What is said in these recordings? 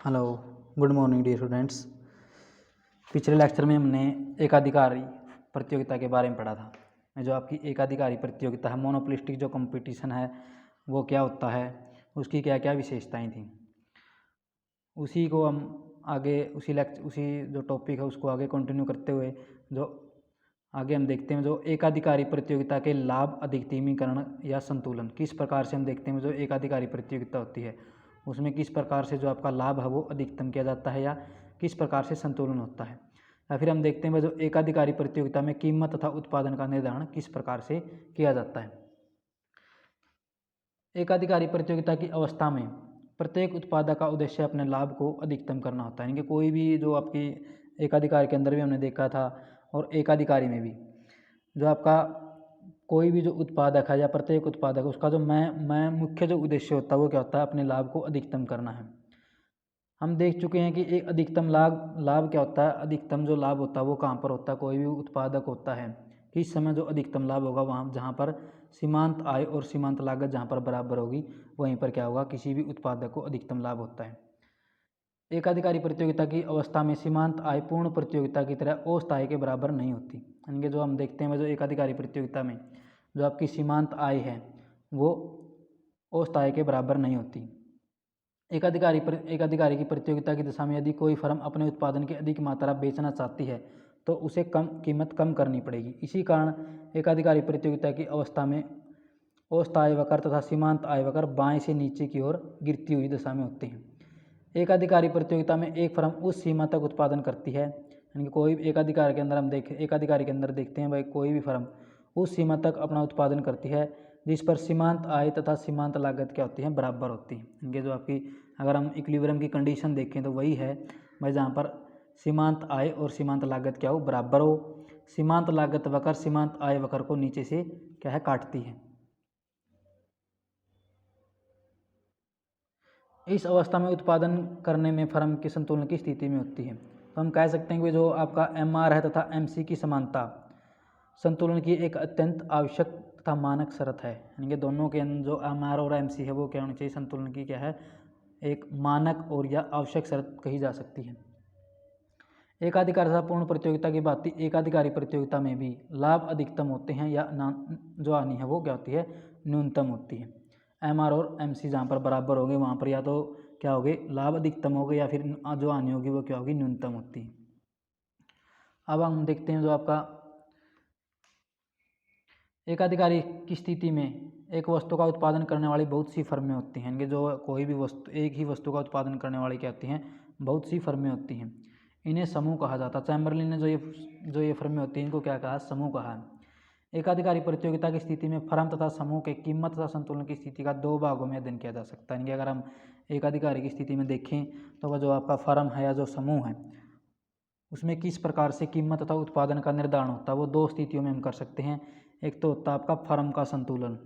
Hello, good morning dear students. पिछले lecture में हमने एकाधिकारी प्रतियोगिता के बारे में पढ़ा था। जो आपकी एकाधिकारी प्रतियोगिता है, मोनोपोलिस्टिक जो कंपटीशन है वो क्या होता है, उसकी क्या क्या विशेषताएं थी, उसी को हम आगे उसी जो टॉपिक है उसको आगे कंटिन्यू करते हुए जो आगे हम देखते हैं जो एकाधिकारी प्रतियोगिता के लाभ अधिकतमीकरण या संतुलन किस प्रकार से हम देखते हैं। जो एकाधिकारी प्रतियोगिता होती है उसमें किस प्रकार से जो आपका लाभ है वो अधिकतम किया जाता है या किस प्रकार से संतुलन होता है। या फिर हम देखते हैं जो एकाधिकारी प्रतियोगिता में कीमत तथा उत्पादन का निर्धारण किस प्रकार से किया जाता है। एकाधिकारी प्रतियोगिता की अवस्था में प्रत्येक उत्पादक का उद्देश्य अपने लाभ को अधिकतम करना होता है। यानी कि कोई भी जो आपकी एकाधिकारी के अंदर भी हमने देखा था और एकाधिकारी में भी जो आपका कोई भी जो उत्पादक है या प्रत्येक उत्पादक उसका जो मैं मुख्य जो उद्देश्य होता है वो क्या होता है, अपने लाभ को अधिकतम करना है। हम देख चुके हैं कि एक अधिकतम लाभ क्या होता है। अधिकतम जो लाभ होता है वो कहाँ पर होता है, कोई भी उत्पादक होता है किस समय जो अधिकतम लाभ होगा वहाँ जहाँ पर सीमांत आय और सीमांत लागत जहाँ पर बराबर होगी वहीं पर क्या होगा, किसी भी उत्पादक को अधिकतम लाभ होता है। एकाधिकारी प्रतियोगिता की अवस्था में सीमांत आय पूर्ण प्रतियोगिता की तरह औसत आय के बराबर नहीं होती। यानी कि जो हम देखते हैं जो एकाधिकारी प्रतियोगिता में जो आपकी सीमांत आय है वो औसत आय के बराबर नहीं होती। एकाधिकारी की प्रतियोगिता की दशा में यदि कोई फर्म अपने उत्पादन की अधिक मात्रा बेचना चाहती है तो उसे कीमत कम करनी पड़ेगी। इसी कारण एकाधिकारी प्रतियोगिता की अवस्था में औसत आय वक्र तथा सीमांत आय वक्र बाएं से नीचे की ओर गिरती हुई दशा में होते हैं। एकाधिकारी प्रतियोगिता में एक फर्म उस सीमा तक उत्पादन करती है, यानी कि कोई एकाधिकारी के अंदर देखते हैं भाई कोई भी फर्म उस सीमा तक अपना उत्पादन करती है जिस पर सीमांत आय तथा सीमांत लागत क्या होती है, बराबर होती है। इनके जो आपकी अगर हम इक्विलिब्रियम की कंडीशन देखें तो वही है भाई जहाँ पर सीमांत आय और सीमांत लागत क्या हो, बराबर हो। सीमांत लागत वक्र सीमांत आय वक्र को नीचे से क्या है, काटती है। इस अवस्था में उत्पादन करने में फर्म की संतुलन की स्थिति में होती है। तो हम कह सकते हैं कि जो आपका MR है तथा MC की समानता संतुलन की एक अत्यंत आवश्यक तथा मानक शर्त है। यानी कि दोनों के जो MR और MC है वो क्या होनी चाहिए, संतुलन की क्या है, एक मानक और या आवश्यक शर्त कही जा सकती है। एकाधिकार तथा पूर्ण प्रतियोगिता की बात एकाधिकारी प्रतियोगिता में भी लाभ अधिकतम होते हैं या जो हानि है वो क्या होती है, न्यूनतम होती है। MR और MC जहाँ पर बराबर होंगे वहाँ पर या तो क्या होगे, लाभ अधिकतम होगे या फिर जो हानि होगी वो क्या होगी, न्यूनतम होती है। अब हम देखते हैं जो आपका एकाधिकारी की स्थिति में एक वस्तु का उत्पादन करने वाली बहुत सी फर्में होती हैं। कि जो कोई भी वस्तु एक ही वस्तु का उत्पादन करने वाली क्या होती हैं, बहुत सी फर्में होती हैं। इन्हें समूह कहा जाता है। चैम्बरलिन ने जो ये फर्में होती हैं इनको क्या कहा, समूह कहा है। एकाधिकारी प्रतियोगिता की स्थिति में फर्म तथा समूह के कीमत तथा संतुलन की स्थिति का दो भागों में अध्ययन किया जा सकता है। यानी कि अगर हम एकाधिकारी की स्थिति में देखें तो वह जो आपका फर्म है या जो समूह है उसमें किस प्रकार से कीमत तथा उत्पादन का निर्धारण होता है वो दो स्थितियों में हम कर सकते हैं। एक तो होता है आपका फर्म का संतुलन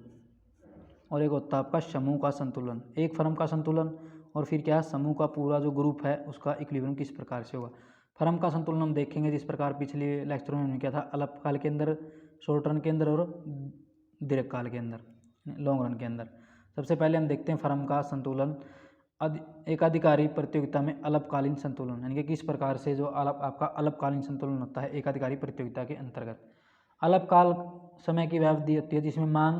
और एक होता है आपका समूह का संतुलन। एक फर्म का संतुलन और फिर क्या है, समूह का पूरा जो ग्रुप है उसका इक्विलिब्रियम किस प्रकार से होगा। फर्म का संतुलन हम देखेंगे जिस प्रकार पिछले लेक्चर में हमने किया था, अल्पकाल के अंदर, शॉर्ट रन के अंदर और दीर्घकाल के अंदर, लॉन्ग रन के अंदर। सबसे पहले हम देखते हैं फर्म का संतुलन एकाधिकारी प्रतियोगिता में अल्पकालीन संतुलन। यानी कि किस प्रकार से जो आपका अल्पकालीन संतुलन होता है एकाधिकारी प्रतियोगिता के अंतर्गत। अल्पकाल समय की अवधि होती है जिसमें मांग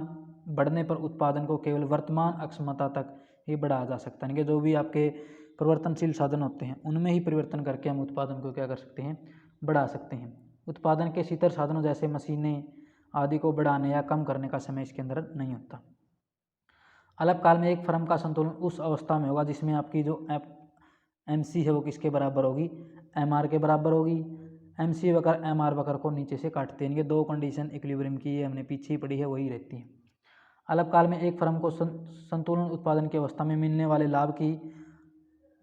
बढ़ने पर उत्पादन को केवल वर्तमान अक्षमता तक ही बढ़ाया जा सकता है। यानी कि जो भी आपके परिवर्तनशील साधन होते हैं उनमें ही परिवर्तन करके हम उत्पादन को क्या कर सकते हैं, बढ़ा सकते हैं। उत्पादन के शीतल साधनों जैसे मशीनें आदि को बढ़ाने या कम करने का समय इसके अंदर नहीं होता। अल्पकाल में एक फर्म का संतुलन उस अवस्था में होगा जिसमें आपकी जो MC है वो किसके बराबर होगी, MR के बराबर होगी। MC वक्र MR वक्र को नीचे से काटते हैं। ये दो कंडीशन इक्विलिब्रियम की, ये हमने पीछे ही पढ़ी है, वही रहती है। अल्पकाल में एक फर्म को संतुलन उत्पादन की अवस्था में मिलने वाले लाभ की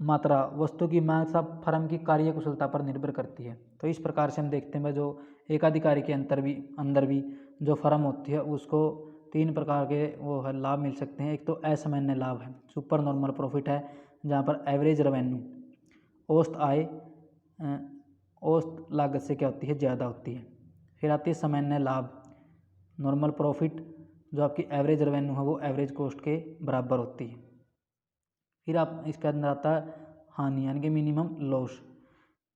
मात्रा वस्तु की मांग सब फर्म की कार्य कुशलता पर निर्भर करती है। तो इस प्रकार से हम देखते हैं जो एकाधिकारी के अंदर भी जो फर्म होती है उसको तीन प्रकार के वो है लाभ मिल सकते हैं। एक तो असामान्य लाभ है, सुपर नॉर्मल प्रॉफिट है, जहाँ पर एवरेज रेवेन्यू, औसत आय औसत लागत से क्या होती है, ज़्यादा होती है। फिर आती है सामान्य लाभ, नॉर्मल प्रॉफिट, जो आपकी एवरेज रेवेन्यू है वो एवरेज कॉस्ट के बराबर होती है। फिर आप इसके अंदर आता है हानि यानी कि मिनिमम लॉस।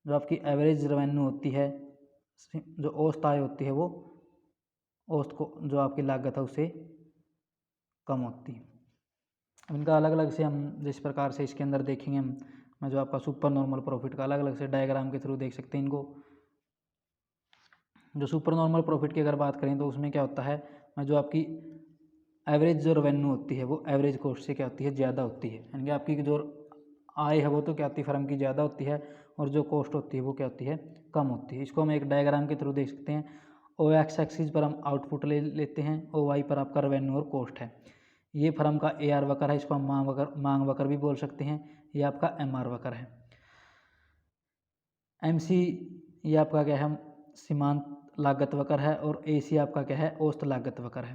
जो आपकी एवरेज रेवेन्यू होती है, जो औसत आय होती है, वो औसत को जो आपकी लागत है उससे कम होती है। इनका अलग अलग से हम जिस प्रकार से इसके अंदर देखेंगे हम, मैं जो आपका सुपर नॉर्मल प्रॉफिट का अलग अलग से डायग्राम के थ्रू देख सकते हैं इनको। जो सुपर नॉर्मल प्रॉफिट की अगर बात करें तो उसमें क्या होता है, मैं जो आपकी एवरेज जो रेवेन्यू होती है वो एवरेज कॉस्ट से क्या होती है, ज़्यादा होती है। यानी कि आपकी जो आय है वो तो क्या होती है, फर्म की ज़्यादा होती है, और जो कॉस्ट होती है वो क्या होती है, कम होती है। इसको हम एक डायग्राम के थ्रू देख सकते हैं। ओ एक्स एक्सिस पर हम आउटपुट लेते हैं, ओ वाई पर आपका रेवेन्यू और कॉस्ट है। ये फर्म का AR वक्र है, इसको हम मांग वक्र भी बोल सकते हैं। ये आपका MR वक्र है। MC ये आपका क्या है, सीमांत लागत वक्र है, और AC आपका क्या है, औसत लागत वक्र है।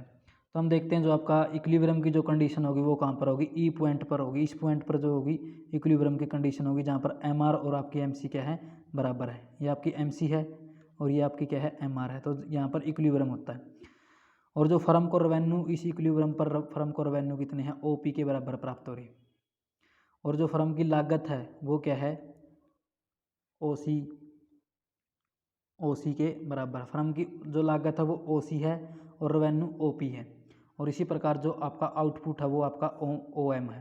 तो हम देखते हैं जो आपका इक्विलिब्रियम की जो कंडीशन होगी वो कहाँ पर होगी, E पॉइंट पर होगी। इस पॉइंट पर जो होगी इक्विलिब्रियम की कंडीशन होगी, जहाँ पर MR और आपकी MC क्या है, बराबर है। ये आपकी MC है और ये आपकी क्या है, MR है। तो यहाँ पर इक्विलिब्रियम होता है। और जो फर्म को रेवेन्यू, इस इक्विलिब्रियम पर फर्म को रेवेन्यू कितने हैं, OP के बराबर प्राप्त हो रही है। और जो फर्म की लागत है वो क्या है, OC के बराबर। फर्म की जो लागत है वो OC है और रेवेन्यू OP है। और इसी प्रकार जो आपका आउटपुट है वो आपका OM है।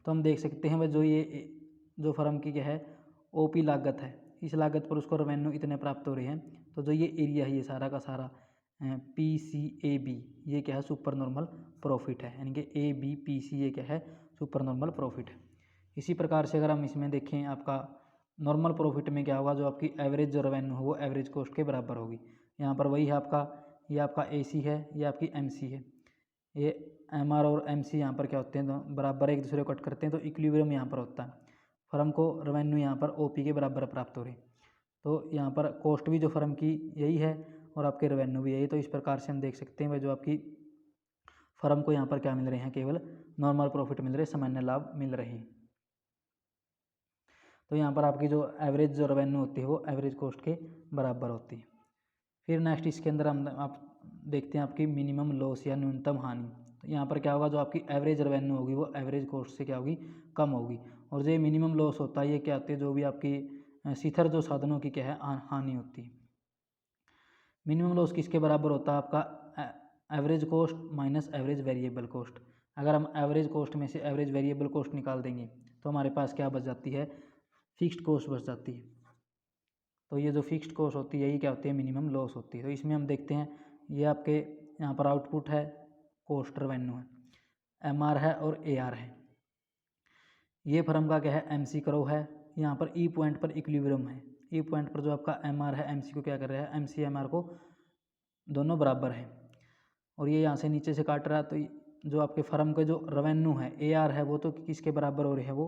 तो हम देख सकते हैं भाई जो ये जो फर्म की क्या है, OP लागत है, इस लागत पर उसको रेवेन्यू इतने प्राप्त हो रहे हैं। तो जो ये एरिया है ये सारा का सारा PCAB ये क्या है, सुपर नॉर्मल प्रॉफिट है। यानी कि ABPC ये क्या है, सुपर नॉर्मल प्रॉफिट है। इसी प्रकार से अगर हम इसमें देखें, आपका नॉर्मल प्रॉफिट में क्या होगा, जो आपकी एवरेज जो रेवेन्यू हो वो एवरेज कॉस्ट के बराबर होगी। यहाँ पर वही है आपका, ये आपका AC है, ये आपकी MC है। ये MR और MC यहाँ पर क्या होते हैं, तो बराबर एक दूसरे को कट करते हैं, तो इक्विलिब्रियम यहाँ पर होता है। फर्म को रेवेन्यू यहाँ पर OP के बराबर प्राप्त हो रही। तो यहाँ पर कॉस्ट भी जो फर्म की यही है और आपके रेवेन्यू भी यही। तो इस प्रकार से हम देख सकते हैं भाई जो आपकी फर्म को यहाँ पर क्या मिल रहे हैं, केवल नॉर्मल प्रॉफिट मिल रहे हैं, सामान्य लाभ मिल रहे हैं। तो यहाँ पर आपकी जो एवरेज जो रेवेन्यू होती है वो एवरेज कॉस्ट के बराबर होती है। फिर नेक्स्ट इसके अंदर हम आप देखते हैं आपकी मिनिमम लॉस या न्यूनतम हानि। तो यहाँ पर क्या होगा, जो आपकी एवरेज रेवेन्यू होगी वो एवरेज कॉस्ट से क्या होगी, कम होगी। और जो मिनिमम लॉस होता है ये क्या होती है, जो भी आपकी शिथिर जो साधनों की क्या है, हानि होती है। मिनिमम लॉस किसके बराबर होता है, आपका average cost minus average variable cost. अगर हम एवरेज कॉस्ट में से एवरेज वेरिएबल कॉस्ट निकाल देंगे तो हमारे पास क्या बच जाती है, फिक्स्ड कॉस्ट बच जाती है। तो ये जो फिक्स्ड कॉस्ट होती है यही क्या होती है, मिनिमम लॉस होती है। तो इसमें हम देखते हैं, ये आपके यहाँ पर आउटपुट है, कॉस्ट रेवेन्यू है, MR है और AR है। ये फर्म का क्या है, MC करो है। यहाँ पर E पॉइंट पर इक्विलिब्रियम है। E पॉइंट पर जो आपका MR है MC को क्या कर रहा है, MC MR को दोनों बराबर है। और ये यहाँ से नीचे से काट रहा है, तो जो आपके फर्म का जो रेवेन्यू है AR है वो तो किसके बराबर हो रही है, वो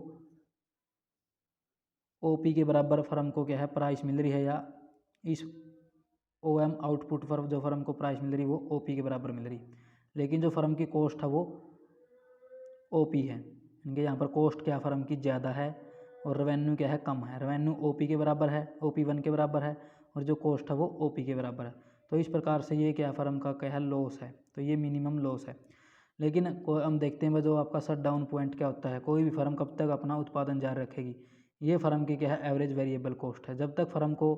OP के बराबर फर्म को क्या है, प्राइस मिल रही है, या इस OM आउटपुट पर जो फर्म को प्राइस मिल रही है वो OP के बराबर मिल रही है। लेकिन जो फर्म की कॉस्ट है वो OP है। इनके यहाँ पर कॉस्ट क्या फर्म की ज़्यादा है और रेवेन्यू क्या है, कम है। रेवेन्यू OP के बराबर है, OP1 के बराबर है, और जो कॉस्ट है वो OP के बराबर है। तो इस प्रकार से ये क्या फर्म का क्या है, लॉस है। तो ये मिनिमम लॉस है। लेकिन हम देखते हैं जो आपका शट डाउन पॉइंट क्या होता है, कोई भी फर्म कब तक अपना उत्पादन जारी रखेगी, ये फर्म की क्या है, एवरेज वेरिएबल कॉस्ट है। जब तक फर्म को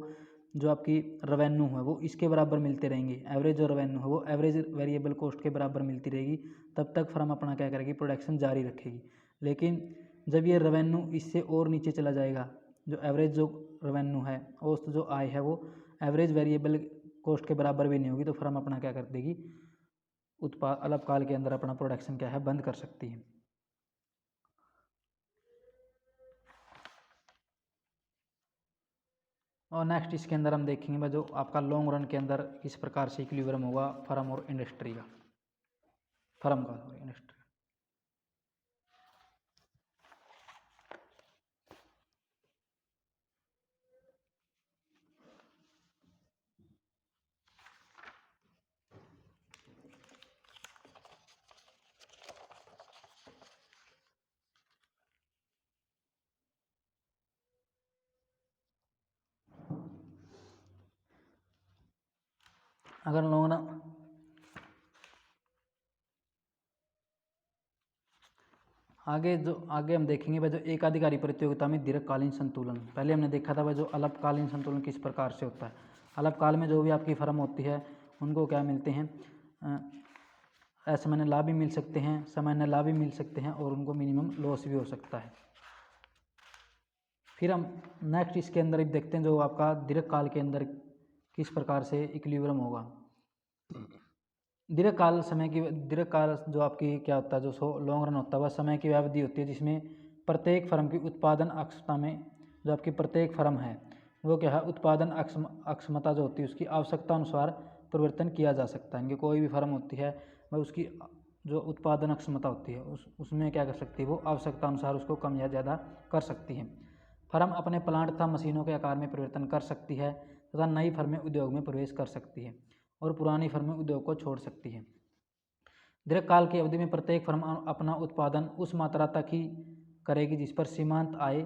जो आपकी रेवेन्यू है वो इसके बराबर मिलते रहेंगे, एवरेज जो रेवेन्यू है वो एवरेज वेरिएबल कॉस्ट के बराबर मिलती रहेगी, तब तक फर्म अपना क्या करेगी, प्रोडक्शन जारी रखेगी। लेकिन जब ये रेवेन्यू इससे और नीचे चला जाएगा, जो एवरेज जो रेवेन्यू है, औसत जो आय है वो एवरेज वेरिएबल कॉस्ट के बराबर भी नहीं होगी, तो फर्म अपना क्या कर देगी, अल्पकाल के अंदर अपना प्रोडक्शन क्या है, बंद कर सकती है। और नेक्स्ट इसके अंदर हम देखेंगे जो आपका लॉन्ग रन के अंदर किस प्रकार से इक्विलिब्रियम होगा फर्म और इंडस्ट्री का, फर्म का और इंडस्ट्री। अगर लॉन्ग रन आगे हम देखेंगे भाई जो एकाधिकारी प्रतियोगिता में दीर्घकालीन संतुलन। पहले हमने देखा था भाई जो अल्पकालीन संतुलन किस प्रकार से होता है। अल्पकाल में जो भी आपकी फर्म होती है उनको क्या मिलते हैं, असामान्य लाभ भी मिल सकते हैं, सामान्य लाभ भी मिल सकते हैं और उनको मिनिमम लॉस भी हो सकता है। फिर हम नेक्स्ट इसके अंदर देखते हैं जो आपका दीर्घकाल के अंदर किस प्रकार से इक्विलिब्रियम होगा। दीर्घकाल जो आपकी क्या होता है, जो लॉन्ग रन होता है वह समय की अवधि होती है जिसमें प्रत्येक फर्म की उत्पादन अक्षमता में जो आपकी प्रत्येक फर्म है वो क्या है, उत्पादन अक्षमता जो होती है उसकी आवश्यकता अनुसार परिवर्तन किया जा सकता है। इनकी कोई भी फर्म होती है वह उसकी जो उत्पादन क्षमता होती है उसमें क्या कर सकती है, वो आवश्यकता अनुसार उसको कम या ज़्यादा कर सकती है। फर्म अपने प्लांट तथा मशीनों के आकार में परिवर्तन कर सकती है तथा नई फर्में उद्योग में प्रवेश कर सकती है और पुरानी फर्में उद्योग को छोड़ सकती है। दीर्घकाल की अवधि में प्रत्येक फर्म अपना उत्पादन उस मात्रा तक ही करेगी जिस पर सीमांत आय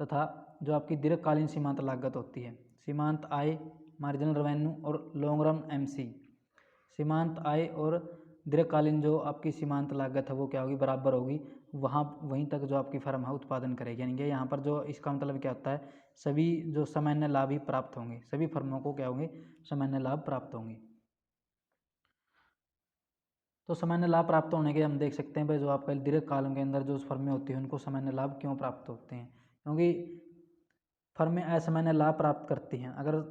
तथा जो आपकी दीर्घकालीन सीमांत लागत होती है, सीमांत आय, मार्जिनल रेवेन्यू और लॉन्ग रन एमसी। सीमांत आय और दीर्घकालीन जो आपकी सीमांत लागत है वो क्या होगी, बराबर होगी। वहीं तक जो आपकी फर्म है उत्पादन करेगी। यानी कि यहाँ पर जो इसका मतलब क्या होता है, सभी जो सामान्य लाभ ही प्राप्त होंगे, सभी फर्मों को क्या होंगे, सामान्य लाभ प्राप्त होंगे। तो सामान्य लाभ प्राप्त होने के हम देख सकते हैं भाई जो आपका दीर्घकाल के अंदर जो फर्में होती हैं उनको सामान्य लाभ क्यों प्राप्त होते हैं, क्योंकि फर्में असामान्य लाभ प्राप्त करती हैं। अगर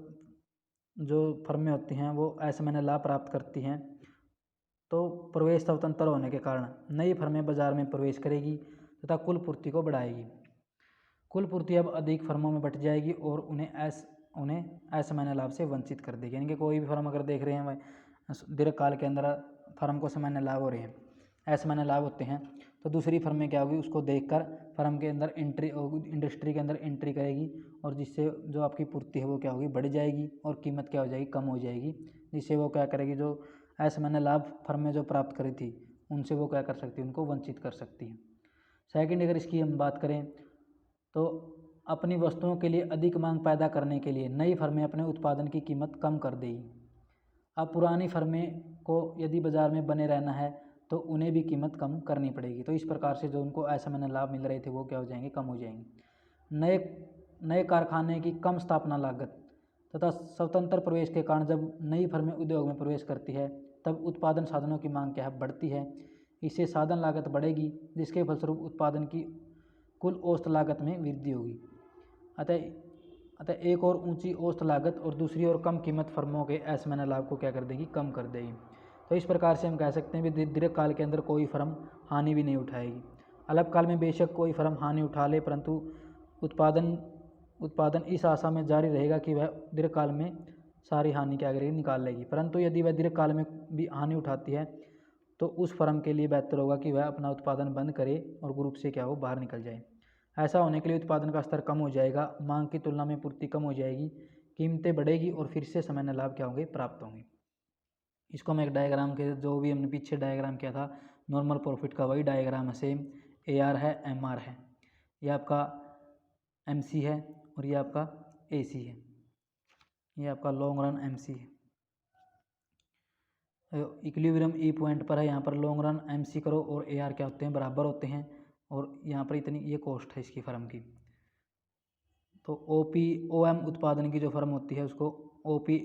जो फर्में होती हैं वो असामान्य लाभ प्राप्त करती हैं तो प्रवेश स्वतंत्र होने के कारण नई फर्में बाजार में प्रवेश करेगी तथा कुल पूर्ति को बढ़ाएगी। कुल पूर्ति अब अधिक फर्मों में बट जाएगी और उन्हें असामान्य लाभ से वंचित कर देगी। यानी कि कोई भी फर्म अगर देख रहे हैं भाई दीर्घकाल के अंदर फर्म को सामान्य लाभ हो रहे हैं, असामान्य लाभ होते हैं, तो दूसरी फर्म में क्या होगी, उसको देखकर फर्म के अंदर इंडस्ट्री के अंदर एंट्री करेगी और जिससे जो आपकी पूर्ति है वो क्या होगी, बढ़ जाएगी और कीमत क्या हो जाएगी, कम हो जाएगी। जिससे वो क्या करेगी, जो असामान्य लाभ फर्में जो प्राप्त करी थी उनसे वो क्या कर सकती है, उनको वंचित कर सकती है। सेकंड अगर इसकी हम बात करें तो अपनी वस्तुओं के लिए अधिक मांग पैदा करने के लिए नई फर्में अपने उत्पादन की कीमत कम कर देगी। अब पुरानी फर्में को यदि बाज़ार में बने रहना है तो उन्हें भी कीमत कम करनी पड़ेगी। तो इस प्रकार से जो उनको असामान्य लाभ मिल रहे थे वो क्या हो जाएंगे, कम हो जाएंगे। नए कारखाने की कम स्थापना लागत तथा स्वतंत्र प्रवेश के कारण जब नई फर्में उद्योग में प्रवेश करती है तब उत्पादन साधनों की मांग क्या है, बढ़ती है। इससे साधन लागत बढ़ेगी जिसके फलस्वरूप उत्पादन की कुल औसत लागत में वृद्धि होगी। अतः एक और ऊंची औसत लागत और दूसरी ओर कम कीमत फर्मों के असामान्य लाभ को क्या कर देगी, कम कर देगी। तो इस प्रकार से हम कह सकते हैं कि दीर्घकाल के अंदर कोई फर्म हानि भी नहीं उठाएगी। अल्पकाल में बेशक कोई फर्म हानि उठा ले परंतु उत्पादन इस आशा में जारी रहेगा कि वह दीर्घकाल में सारी हानि क्या करेगी, निकाल लेगी। परंतु यदि वह दीर्घकाल में भी हानि उठाती है तो उस फर्म के लिए बेहतर होगा कि वह अपना उत्पादन बंद करे और ग्रुप से क्या हो, बाहर निकल जाए। ऐसा होने के लिए उत्पादन का स्तर कम हो जाएगा, मांग की तुलना में पूर्ति कम हो जाएगी, कीमतें बढ़ेगी और फिर से सामान्य लाभ क्या होंगे, प्राप्त होंगे। इसको हम एक डायग्राम के, जो भी हमने पीछे डायग्राम किया था नॉर्मल प्रॉफिट का, वही डायग्राम है सेम। AR है, MR है, ये आपका MC है और ये आपका AC है, ये आपका लॉन्ग रन MC है। इक्विलिब्रियम E पॉइंट पर है, यहाँ पर लॉन्ग रन MC करो और AR क्या होते हैं, बराबर होते हैं और यहाँ पर इतनी ये कॉस्ट है इसकी फर्म की। तो OM उत्पादन की जो फर्म होती है उसको OP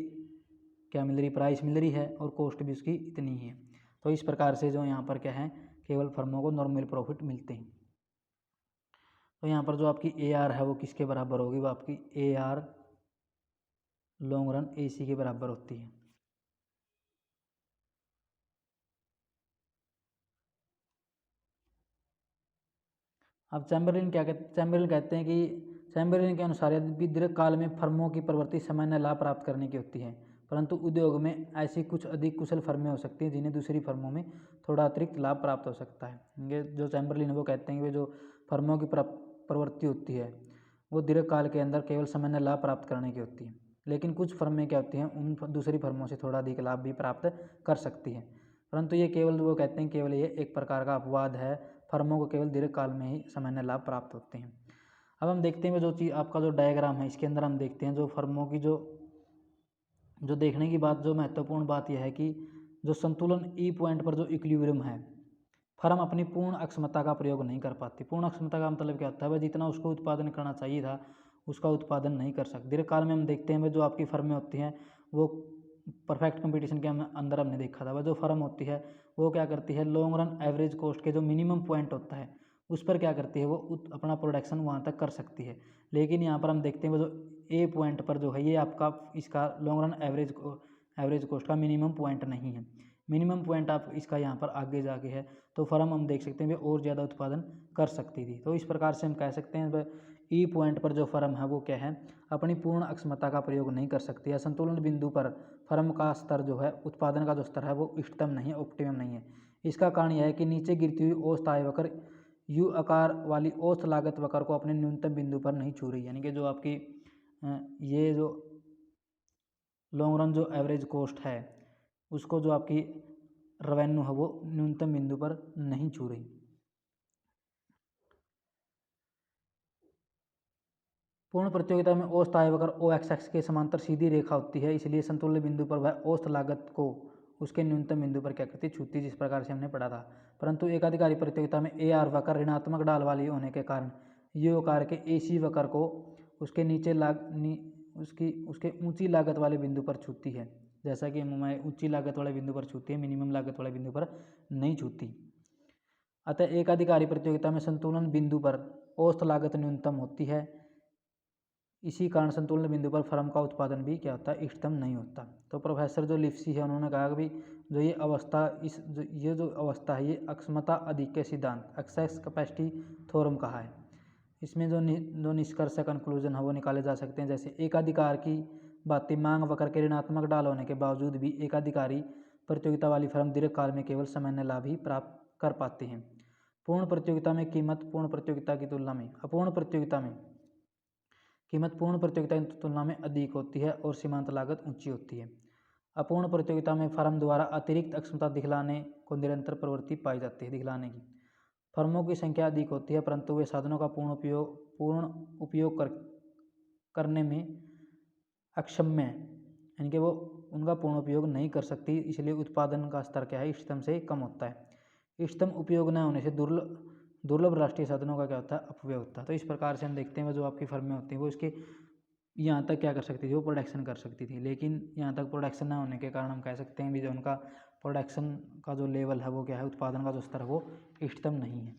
क्या मिल रही, प्राइस मिल रही है और कॉस्ट भी उसकी इतनी ही है। तो इस प्रकार से जो यहाँ पर क्या है, केवल फर्मों को नॉर्मल प्रॉफिट मिलते हैं। तो यहाँ पर जो आपकी AR है वो किसके बराबर होगी, वो आपकी AR लॉन्ग रन AC के बराबर होती है। अब चैम्बरलिन कहते हैं कि चैम्बरलिन के अनुसार यदि दीर्घकाल में फर्मों की प्रवृत्ति सामान्य लाभ प्राप्त करने की होती है परंतु उद्योग में ऐसी कुछ अधिक कुशल फर्में हो सकती हैं जिन्हें दूसरी फर्मों में थोड़ा अतिरिक्त लाभ प्राप्त हो सकता है। ये जो चैम्बरलिन है वो कहते हैं कि जो फर्मों की प्रवृत्ति होती है वो दीर्घकाल के अंदर केवल सामान्य लाभ प्राप्त करने की होती है, लेकिन कुछ फर्में क्या होती हैं, उन दूसरी फर्मों से थोड़ा अधिक लाभ भी प्राप्त कर सकती हैं। परंतु ये केवल, वो कहते हैं केवल ये एक प्रकार का अपवाद है, फर्मों को केवल दीर्घकाल में ही सामान्य लाभ प्राप्त होते हैं। अब हम देखते हैं जो चीज़ आपका जो डायग्राम है इसके अंदर हम देखते हैं जो फर्मों की जो देखने की बात, जो महत्वपूर्ण बात यह है कि जो संतुलन E पॉइंट पर जो इक्विलिब्रियम है फर्म अपनी पूर्ण अक्षमता का प्रयोग नहीं कर पाती। पूर्ण अक्षमता का मतलब क्या होता है? वह जितना उसको उत्पादन करना चाहिए था उसका उत्पादन नहीं कर सकती। दीर्घकाल में हम देखते हैं वह जो आपकी फर्में होती हैं वो परफेक्ट कंपटीशन के अंदर हमने देखा था, वह जो फर्म होती है वो क्या करती है, लॉन्ग रन एवरेज कॉस्ट के जो मिनिमम पॉइंट होता है उस पर क्या करती है, वो अपना प्रोडक्शन वहाँ तक कर सकती है। लेकिन यहाँ पर हम देखते हैं वो जो ए पॉइंट पर जो है ये आपका इसका लॉन्ग रन एवरेज कॉस्ट का मिनिमम पॉइंट नहीं है। मिनिमम पॉइंट आप इसका यहाँ पर आगे जाके है तो फर्म हम देख सकते हैं और ज़्यादा उत्पादन कर सकती थी। तो इस प्रकार से हम कह सकते हैं ई पॉइंट पर जो फर्म है वो क्या है, अपनी पूर्ण अक्षमता का प्रयोग नहीं कर सकती है। संतुलन बिंदु पर फर्म का स्तर जो है, उत्पादन का जो स्तर है वो इष्टतम नहीं है, ऑप्टिमम नहीं है। इसका कारण यह है कि नीचे गिरती हुई औसत आय वक्र यू आकार वाली औसत लागत वक्र को अपने न्यूनतम बिंदु पर नहीं छू रही। यानी कि जो आपकी ये जो लॉन्ग रन जो एवरेज कॉस्ट है उसको जो आपकी रेवेन्यू है वो न्यूनतम बिंदु पर नहीं छू रही। पूर्ण प्रतियोगिता में औसत आय वक्र ओ एक्स के समांतर सीधी रेखा होती है, इसलिए संतुल्य बिंदु पर वह औसत लागत को उसके न्यूनतम बिंदु पर क्या करती, छूती, जिस प्रकार से हमने पढ़ा था। परंतु एकाधिकारी प्रतियोगिता में ए आर वक्र ऋणात्मक ढाल वाली होने के कारण ये आकार के ए सी वक्र को उसके उसके ऊंची लागत वाले बिंदु पर छूती है। जैसा कि हमारे ऊंची लागत वाले बिंदु पर छूती है, मिनिमम लागत वाले बिंदु पर नहीं छूती। अतः एकाधिकारी प्रतियोगिता में संतुलन बिंदु पर औसत लागत न्यूनतम होती है, इसी कारण संतुलन बिंदु पर फर्म का उत्पादन भी क्या होता है, इष्टतम नहीं होता। तो प्रोफेसर जो लिप्सी है उन्होंने कहा कि जो ये अवस्था ये जो अवस्था है ये अक्षमता अधिक्य सिद्धांत एक्सेस कैपेसिटी थ्योरम कहा है। इसमें जो निष्कर्ष कंक्लूजन है वो निकाले जा सकते हैं। जैसे एकाधिकार की बातें, मांग वक्र के ऋणात्मक ढाल होने के बावजूद भी एकाधिकारी प्रतियोगिता वाली फर्म दीर्घकाल में केवल सामान्य लाभ ही प्राप्त कर पाते हैं। पूर्ण प्रतियोगिता में कीमत पूर्ण प्रतियोगिता की तुलना में अपूर्ण प्रतियोगिता में कीमत पूर्ण प्रतियोगिता की तुलना में अधिक होती है और सीमांत लागत ऊंची होती है। अपूर्ण प्रतियोगिता में फर्म द्वारा अतिरिक्त अक्षमता दिखलाने को निरंतर प्रवृत्ति पाई जाती है। दिखलाने की फर्मों की संख्या अधिक होती है परंतु वे साधनों का पूर्ण उपयोग करने में अक्षम है, यानी कि वो उनका पूर्ण उपयोग नहीं कर सकती, इसलिए उत्पादन का स्तर क्या है, इष्टतम से कम होता है। इष्टतम उपयोग न होने से दुर्लभ राष्ट्रीय साधनों का क्या होता है, अपव्यय होता है। तो इस प्रकार से हम देखते हैं जो आपकी फर्में होती हैं वो इसके यहाँ तक क्या कर सकती थी, वो प्रोडक्शन कर सकती थी, लेकिन यहाँ तक प्रोडक्शन ना होने के कारण हम कह सकते हैं भी जो उनका प्रोडक्शन का जो लेवल है वो क्या है, उत्पादन का जो स्तर है वो इष्टतम नहीं है।